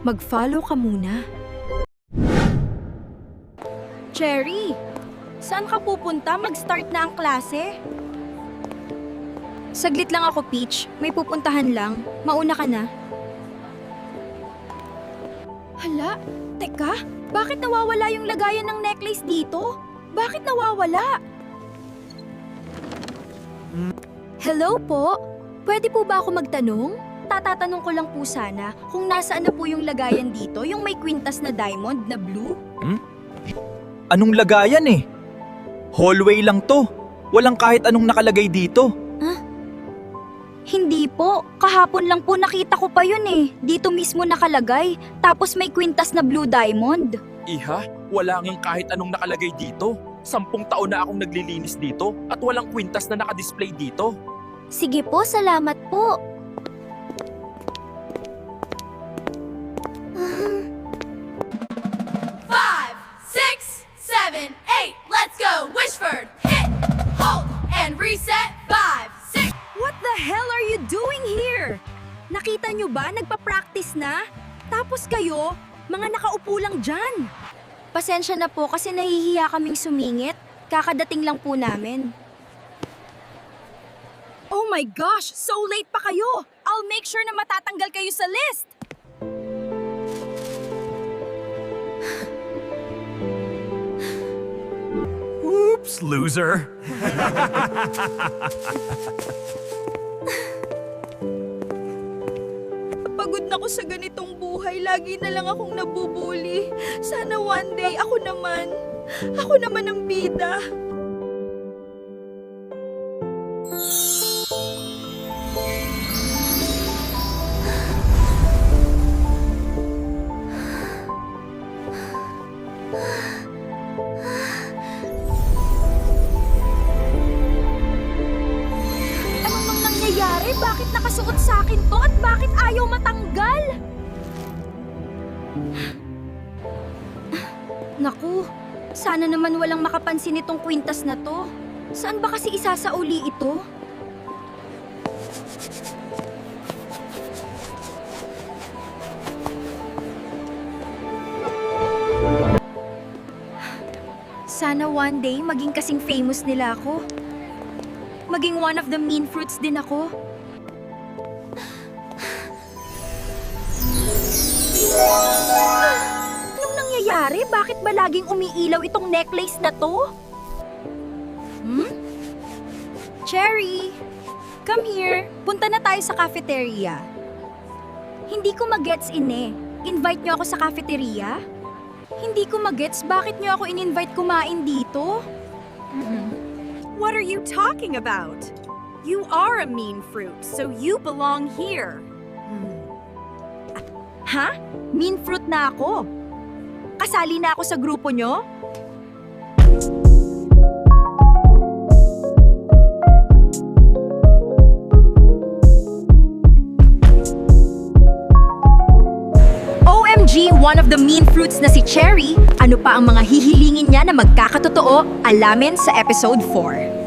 Mag-follow ka muna. Cherry, saan ka pupunta? Mag-start na ang klase. Saglit lang ako, Peach. May pupuntahan lang. Mauna ka na. Hala, teka, bakit nawawala yung lagayan ng necklace dito? Bakit nawawala? Hello po? Pwede po ba ako magtanong? Tatatanong ko lang po sana kung nasaan na po yung lagayan dito, yung may kwintas na diamond na blue? Anong lagayan eh? Hallway lang to. Walang kahit anong nakalagay dito. Hindi po. Kahapon lang po nakita ko pa yun eh. Dito mismo nakalagay. Tapos may kwintas na blue diamond. Iha, wala ngang kahit anong nakalagay dito. 10 taon na akong naglilinis dito at walang kwintas na nakadisplay dito. Sige po, salamat po. Five, six, seven, eight. Let's go. Wishford. Hit, hold, and reset. 5, 6. What the hell are you doing here? Nakita nyo ba? Nagpa-practice na? Tapos kayo, mga nakaupo lang dyan. Pasensya na po kasi nahihiya kaming sumingit. Kakadating lang po namin. Oh my gosh! So late pa kayo! I'll make sure na matatanggal kayo sa list! Oops, loser. Pagod na ko sa ganitong buhay. Lagi na lang akong nabubuli. Sana one day ako naman ang bida. Anong nang nangyayari? Bakit nakasuot sa akin to at bakit ayaw matanggal? Naku, sana naman walang makapansin itong kwintas na to. Saan ba kasi isasauli ito? Sana one day maging kasing famous nila ako. Maging one of the mean fruits din ako. Anong nangyayari? Bakit ba laging umiilaw itong necklace na to? Cherry, come here. Punta na tayo sa cafeteria. Hindi ko magets eh. Invite niyo ako sa cafeteria? Hindi ko magets bakit niyo ako in-invite kumain dito? What are you talking about? You are a mean fruit, so you belong here. Ha? Mean fruit na ako? Kasali na ako sa grupo nyo? OMG, one of the mean fruits na si Cherry. Ano pa ang mga hihilingin niya na magkakatotoo? Alamin sa episode 4.